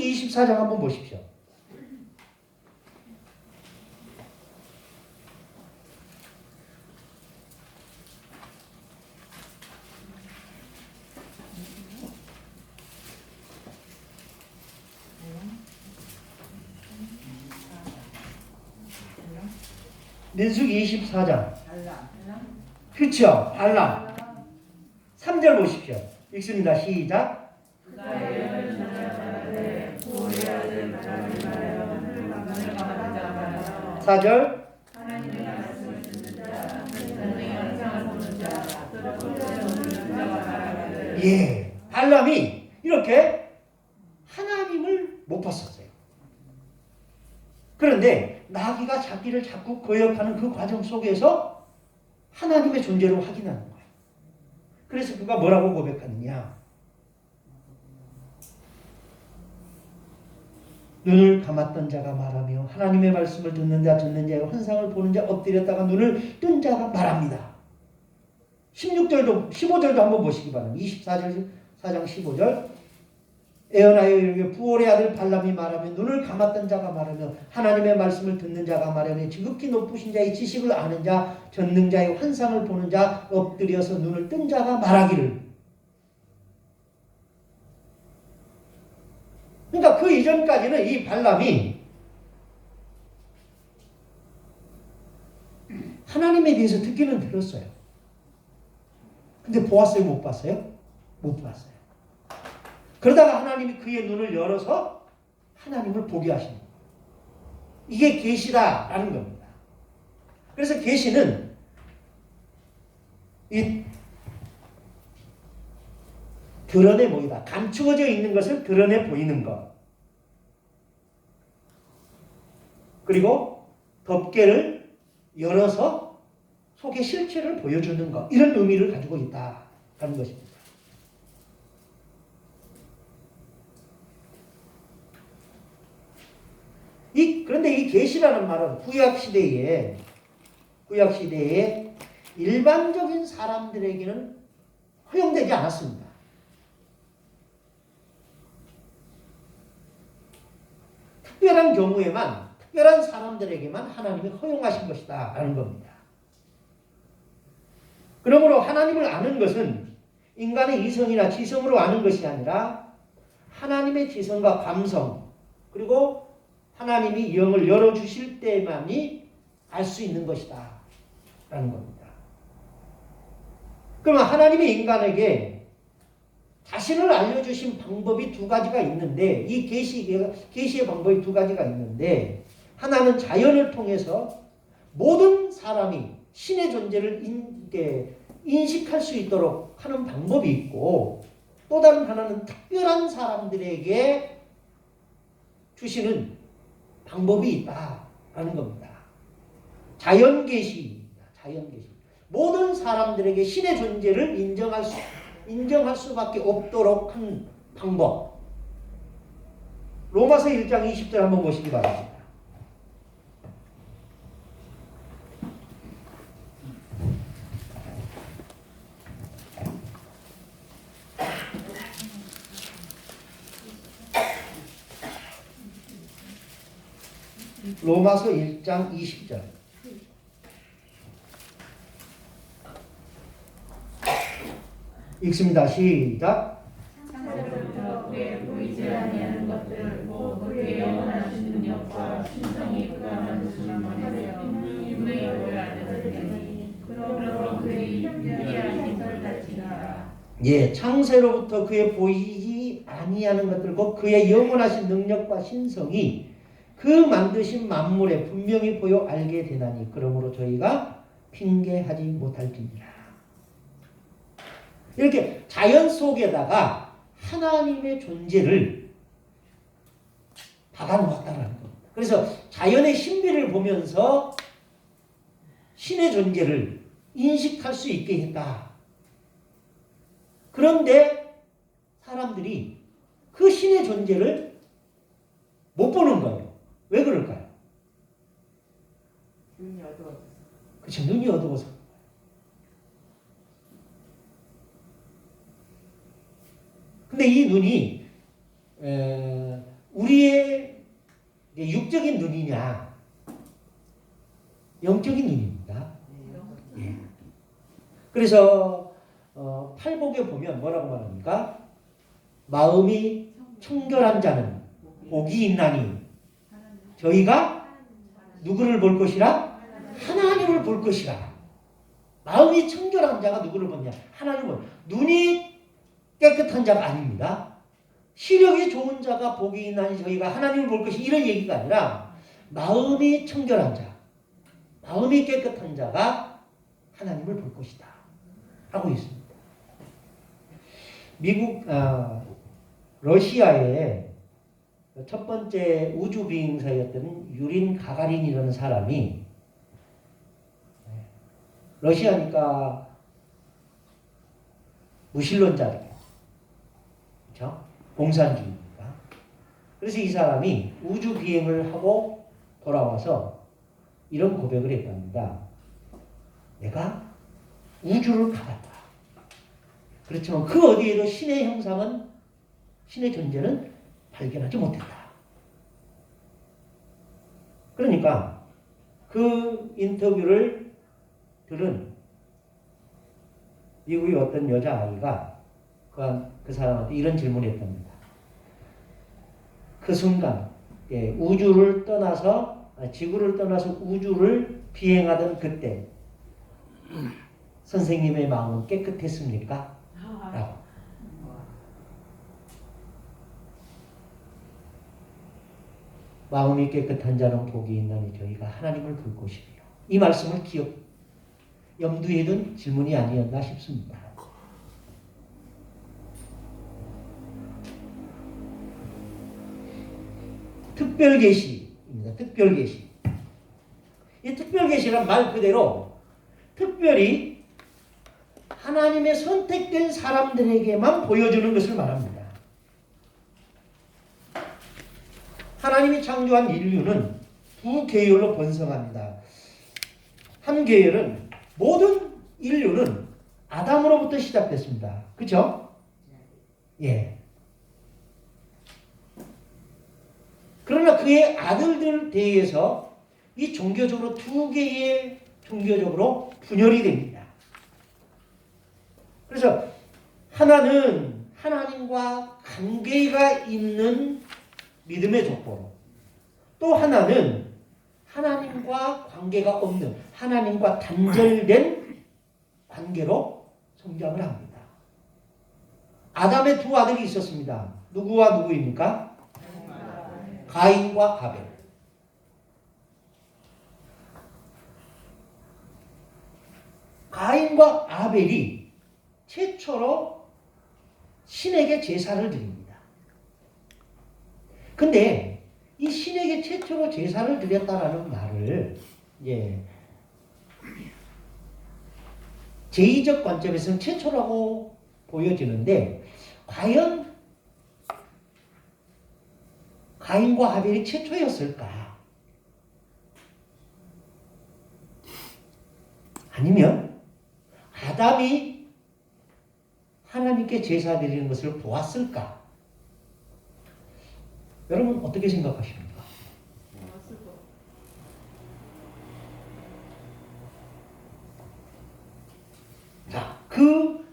민수기 24장 한번 보십시오. 민수기 24장. 그렇죠. 발람. 3절 보십시오. 읽습니다. 시작. 4절. 예, 발람이 이렇게 하나님을 못 봤었어요. 그런데 나귀가 자기를 자꾸 거역하는 그 과정 속에서 하나님의 존재를 확인하는 거예요. 그래서 그가 뭐라고 고백하느냐. 눈을 감았던 자가 말하며 하나님의 말씀을 듣는 자의 환상을 보는 자 엎드렸다가 눈을 뜬 자가 말합니다. 16절도 15절도 한번 보시기 바랍니다. 24절 4장 15절. 에어나여 이르되 부올의 아들 발람이 말하며 눈을 감았던 자가 말하며 하나님의 말씀을 듣는 자가 말하며 지극히 높으신 자의 지식을 아는 자 전능자의 환상을 보는 자 엎드려서 눈을 뜬 자가 말하기를. 그러니까 그 이전까지는 이 발람이 하나님에 대해서 듣기는 들었어요. 근데 보았어요? 못 봤어요? 못 봤어요. 그러다가 하나님이 그의 눈을 열어서 하나님을 보게 하시는 거예요. 이게 계시다라는 겁니다. 그래서 계시는 이 드러내 보이다. 감추어져 있는 것을 드러내 보이는 것. 그리고 덮개를 열어서 속의 실체를 보여주는 것. 이런 의미를 가지고 있다라는 것입니다. 그런데 이 계시라는 말은 구약 시대에 일반적인 사람들에게는 허용되지 않았습니다. 특별한 경우에만, 특별한 사람들에게만 하나님이 허용하신 것이다 라는 겁니다. 그러므로 하나님을 아는 것은 인간의 이성이나 지성으로 아는 것이 아니라 하나님의 지성과 감성, 그리고 하나님이 영을 열어주실 때만이 알 수 있는 것이다 라는 겁니다. 그러면 하나님이 인간에게 자신을 알려주신 방법이 두 가지가 있는데, 이 계시의 방법이 두 가지가 있는데, 하나는 자연을 통해서 모든 사람이 신의 존재를 인식할 수 있도록 하는 방법이 있고, 또 다른 하나는 특별한 사람들에게 주시는 방법이 있다라는 겁니다. 자연계시입니다. 자연계시. 모든 사람들에게 신의 존재를 인정할 수밖에 없도록 한 방법. 로마서 1장 20절 한번 보시기 바랍니다. 로마서 1장 20절. 읽습니다. 시작. 창세로부터 그의 보이지 아니하는 것들 곧 그의 영원하신 능력과 신성이 그가 만드신 만물에 분명히 보여야 되더니 그러므로 그의 유리한 털같이니라. 예, 창세로부터 그의 보이지 아니하는 것들 곧 그의 영원하신 능력과 신성이 그 만드신 만물에 분명히 보여 알게 되나니 그러므로 저희가 핑계하지 못할지니라. 이렇게 자연 속에다가 하나님의 존재를 박아놓았다는 겁니다. 그래서 자연의 신비를 보면서 신의 존재를 인식할 수 있게 했다. 그런데 사람들이 그 신의 존재를 못 보는 거예요. 왜 그럴까요? 눈이 어두워서. 그렇죠. 눈이 어두워서. 근데 이 눈이 우리의 육적인 눈이냐, 영적인 눈입니다. 예. 그래서 팔복에 보면 뭐라고 말합니까? 마음이 청결한 자는 복이 있나니 저희가 누구를 볼 것이라? 하나님을 볼 것이라. 마음이 청결한 자가 누구를 보냐? 하나님을. 눈이 깨끗한 자가 아닙니다. 시력이 좋은 자가 복이 있나니 저희가 하나님을 볼 것이, 이런 얘기가 아니라 마음이 청결한 자, 마음이 깨끗한 자가 하나님을 볼 것이다 하고 있습니다. 미국 러시아의 첫 번째 우주 비행사였던 유린 가가린이라는 사람이, 러시아니까 무신론자들이에요. 그렇죠? 공산주의니까. 그래서 이 사람이 우주 비행을 하고 돌아와서 이런 고백을 했답니다. 내가 우주를 가봤다. 그렇지만 그 어디에도 신의 형상은, 신의 존재는 발견하지 못했다. 그러니까 그 인터뷰를 들은 미국의 어떤 여자아이가 그 사람한테 이런 질문을 했답니다. 그 순간 우주를 떠나서, 지구를 떠나서 우주를 비행하던 그때 선생님의 마음은 깨끗했습니까? 라고. 마음이 깨끗한 자는 복이 있나니 저희가 하나님을 볼 것이며, 이 말씀을 염두에 둔 질문이 아니었나 싶습니다. 특별계시입니다. 특별계시. 이 특별계시란 말 그대로 특별히 하나님의 선택된 사람들에게만 보여주는 것을 말합니다. 하나님이 창조한 인류는 두 계열로 번성합니다. 한 계열은, 모든 인류는 아담으로부터 시작됐습니다. 그렇죠? 예. 그러나 그의 아들들 대해서 이 종교적으로 두 개의 종교적으로 분열이 됩니다. 그래서 하나는 하나님과 관계가 있는 믿음의 족보로, 또 하나는 하나님과 관계가 없는, 하나님과 단절된 관계로 성장을 합니다. 아담의 두 아들이 있었습니다. 누구와 누구입니까? 가인과 아벨. 가인과 아벨이 최초로 신에게 제사를 드립니다. 근데 이 신에게 최초로 제사를 드렸다라는 말을 제의적 관점에서는 최초라고 보여지는데, 과연 가인과 아벨이 최초였을까? 아니면 아담이 하나님께 제사 드리는 것을 보았을까? 여러분 어떻게 생각하십니까? 자, 그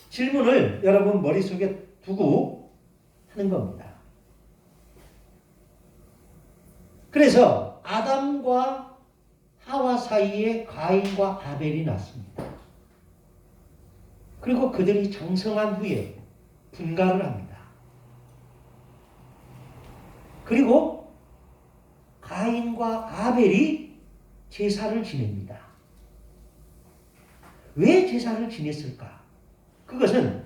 질문을 여러분 머릿속에 두고 하는 겁니다. 그래서 아담과 하와 사이에 가인과 아벨이 났습니다. 그리고 그들이 장성한 후에 분가를 합니다. 그리고 가인과 아벨이 제사를 지냅니다. 왜 제사를 지냈을까? 그것은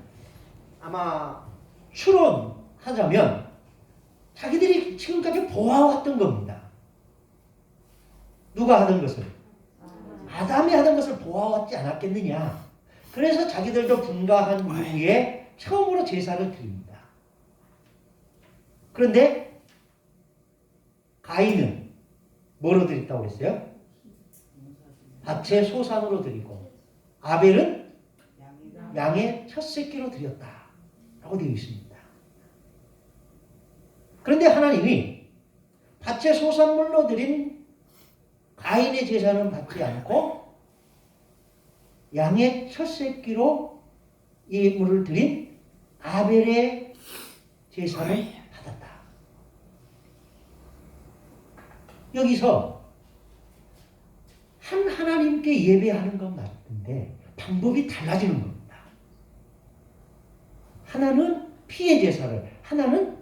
아마 추론하자면 자기들이 지금까지 보아왔던 겁니다. 누가 하던 것을? 아담이 하던 것을 보아왔지 않았겠느냐. 그래서 자기들도 분가한 이후에 처음으로 제사를 드립니다. 그런데 가인은 뭐로 드렸다고 그랬어요? 밭의 소산으로 드리고, 아벨은 양의 첫 새끼로 드렸다라고 되어 있습니다. 그런데 하나님이 밭의 소산물로 드린 가인의 제사는 받지 않고 양의 첫 새끼로 예물을 드린 아벨의 제사를 받았다. 여기서 한 하나님께 예배하는 건 맞는데 방법이 달라지는 겁니다. 하나는 피의 제사를, 하나는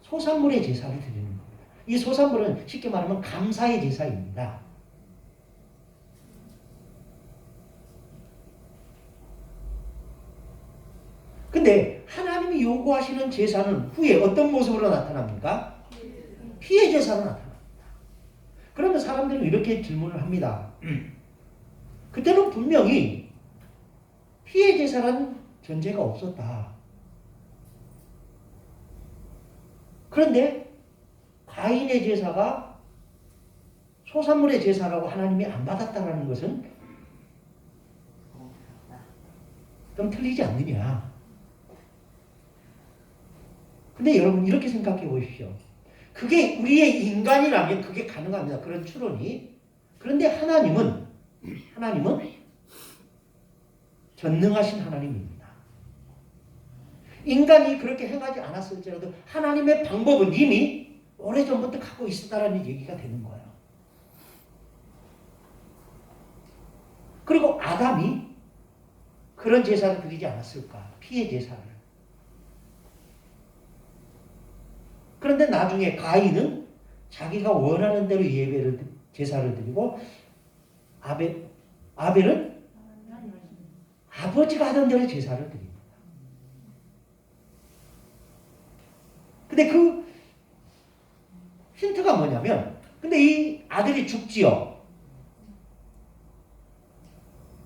소산물의 제사를 드리는 겁니다. 이 소산물은 쉽게 말하면 감사의 제사입니다. 근데 하나님이 요구하시는 제사는 후에 어떤 모습으로 나타납니까? 피의 제사로 나타납니다. 그러면 사람들은 이렇게 질문을 합니다. 그때는 분명히 피의 제사라는 전제가 없었다. 그런데 가인의 제사가 소산물의 제사라고 하나님이 안 받았다는 것은 좀 틀리지 않느냐. 근데 여러분 이렇게 생각해 보십시오. 그게 우리의 인간이라면 그게 가능합니다. 그런 추론이. 그런데 하나님은 전능하신 하나님입니다. 인간이 그렇게 행하지 않았을지라도 하나님의 방법은 이미 오래전부터 갖고 있었다라는 얘기가 되는 거예요. 그리고 아담이 그런 제사를 드리지 않았을까? 피의 제사를. 그런데 나중에 가인은 자기가 원하는 대로 제사를 드리고 아벨은 아버지가 하던 대로 제사를 드립니다. 근데 그 힌트가 뭐냐면, 근데 이 아들이 죽지요.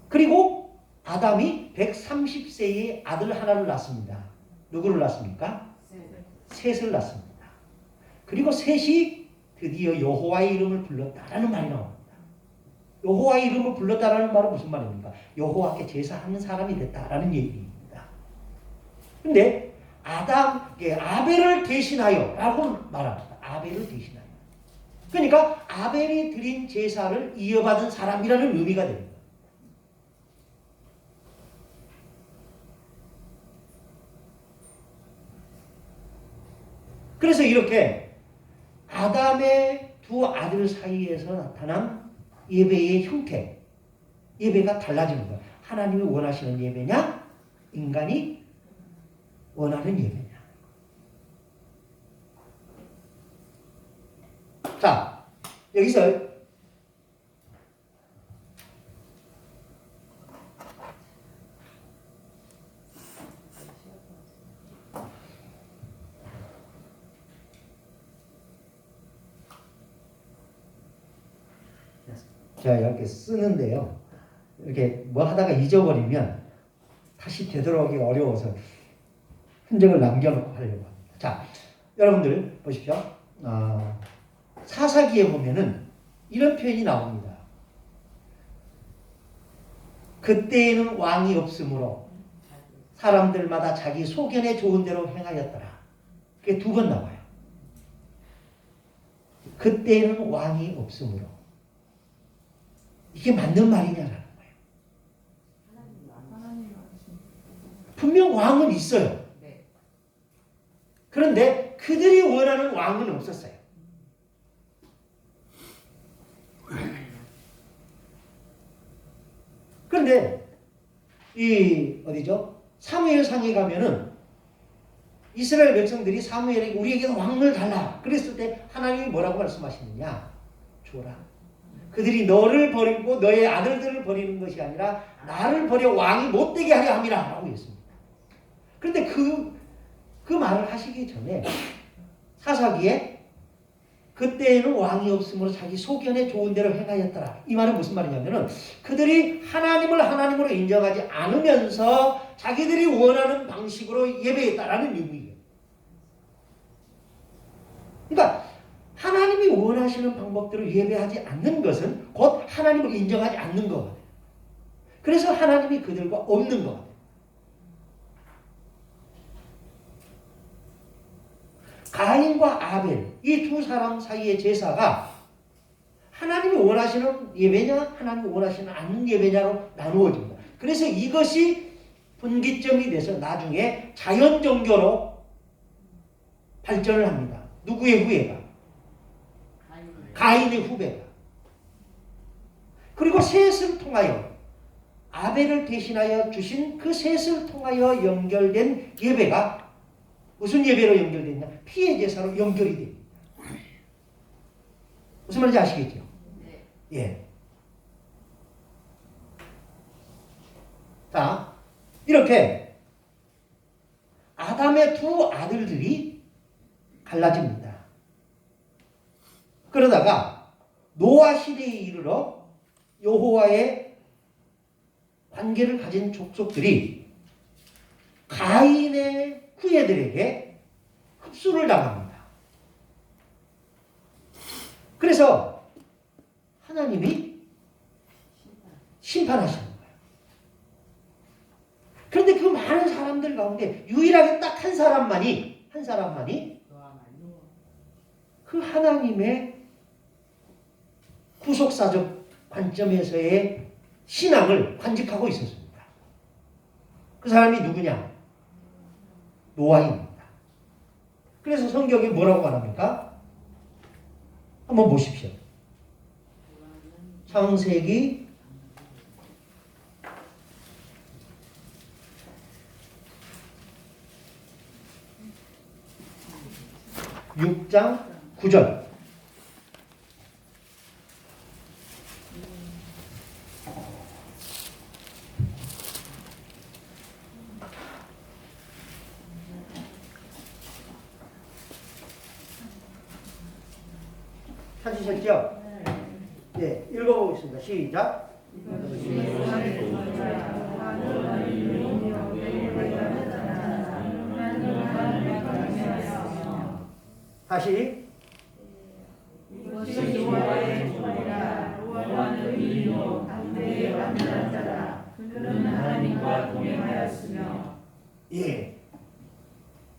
그리고 아담이 130세에 아들 하나를 낳습니다. 누구를 낳습니까? 셋을 낳습니다. 그리고 셋이 드디어 여호와의 이름을 불렀다라는 말이 나옵니다. 여호와의 이름을 불렀다라는 말은 무슨 말입니까? 여호와께 제사하는 사람이 됐다라는 얘기입니다. 근데 아벨을 대신하여 라고 말합니다. 아벨을 대신하여. 그러니까 아벨이 드린 제사를 이어받은 사람이라는 의미가 됩니다. 그래서 이렇게 아담의 두 아들 사이에서 나타난 예배의 형태, 예배가 달라지는 거예요. 하나님이 원하시는 예배냐? 인간이 원하는 예배냐? 자, 여기서 제가 이렇게 쓰는데요. 이렇게 뭐 하다가 잊어버리면 다시 되돌아오기가 어려워서 흔적을 남겨놓고 하려고 합니다. 자, 여러분들 보십시오. 사사기에 보면은 이런 표현이 나옵니다. 그때에는 왕이 없으므로 사람들마다 자기 소견에 좋은 대로 행하였더라. 그게 두 번 나와요. 그때에는 왕이 없으므로. 이게 맞는 말이냐라는 거예요. 분명 왕은 있어요. 그런데 그들이 원하는 왕은 없었어요. 그런데 어디죠? 사무엘상에 가면은 이스라엘 백성들이 사무엘에게 우리에게 왕을 달라. 그랬을 때 하나님이 뭐라고 말씀하시느냐? 줘라. 그들이 너를 버리고 너의 아들들을 버리는 것이 아니라 나를 버려 왕이 못되게 하려 함이라 라고 했습니다. 그런데 그 말을 하시기 전에 사사기에 그때에는 왕이 없으므로 자기 소견에 좋은 대로 행하였더라. 이 말은 무슨 말이냐면은 그들이 하나님을 하나님으로 인정하지 않으면서 자기들이 원하는 방식으로 예배했다라는 의미예요. 그러니까 하나님이 원하시는 방법대로 예배하지 않는 것은 곧 하나님을 인정하지 않는 거거든요. 그래서 하나님이 그들과 없는 거거든요. 가인과 아벨 이 두 사람 사이의 제사가 하나님이 원하시는 예배냐 하나님이 원하시는 않는 예배냐로 나누어집니다. 그래서 이것이 분기점이 돼서 나중에 자연종교로 발전을 합니다. 누구의 후예가? 가인의 후배가. 그리고 셋을 통하여 아벨을 대신하여 주신 그 셋을 통하여 연결된 예배가 무슨 예배로 연결되냐? 피의 제사로 연결이 됩니다. 무슨 말인지 아시겠죠? 네. 예. 자, 이렇게 아담의 두 아들들이 갈라집니다. 그러다가 노아 시대에 이르러 여호와의 관계를 가진 족속들이 가인의 후예들에게 흡수를 당합니다. 그래서 하나님이 심판하시는 거예요. 그런데 그 많은 사람들 가운데 유일하게 딱 한 사람만이 그 하나님의 구속사적 관점에서의 신앙을 간직하고 있었습니다. 그 사람이 누구냐? 노아입니다. 그래서 성경이 뭐라고 말합니까? 한번 보십시오. 창세기 6장 9절. 찾으셨죠? 네, 읽어보겠습니다. 시작. 다시. 이것이 여호와의 종이라. 여호와는 의인이요 당대에 완전한 자라. 그는 하나님과 동행하였으며. 예.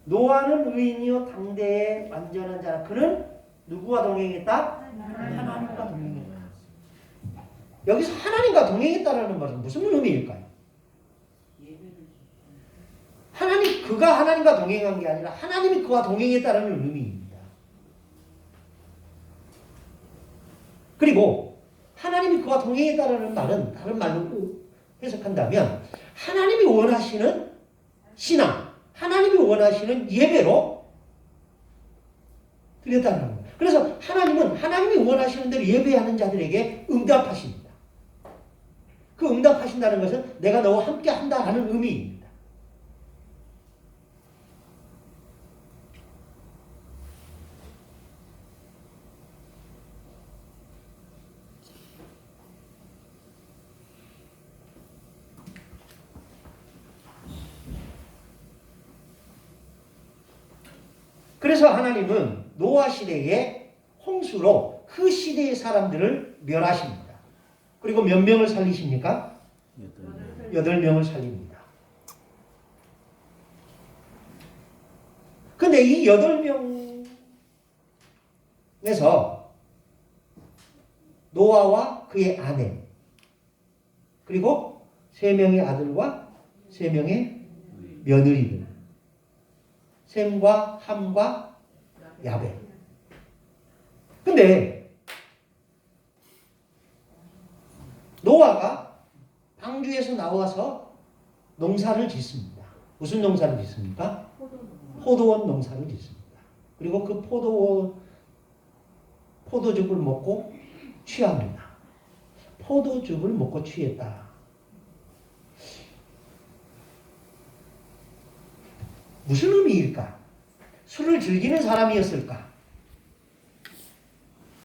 노아는 의인이요 당대에 완전한 자라. 그는 누구와 동행했다? 하나님과 동행했다. 여기서 하나님과 동행했다라는 말은 무슨 의미일까요? 그가 하나님과 동행한 게 아니라 하나님이 그와 동행했다라는 의미입니다. 그리고 하나님이 그와 동행했다라는 말은 다른 말로 해석한다면 하나님이 원하시는 신앙, 하나님이 원하시는 예배로 드렸다는 겁니다. 그래서 하나님은 하나님이 원하시는 대로 예배하는 자들에게 응답하십니다. 그 응답하신다는 것은 내가 너와 함께 한다라는 의미입니다. 그래서 하나님은 노아 시대에 홍수로 그 시대의 사람들을 멸하십니다. 그리고 몇 명을 살리십니까? 8명을 살립니다. 근데 이 8명에서 노아와 그의 아내 그리고 3명의 아들과 3명의 며느리들 셈과 함과 야벳. 근데 노아가 방주에서 나와서 농사를 짓습니다. 무슨 농사를 짓습니까? 포도원 농사를 짓습니다. 그리고 그 포도즙을 먹고 취합니다. 포도즙을 먹고 취했다. 무슨 의미일까? 술을 즐기는 사람이었을까?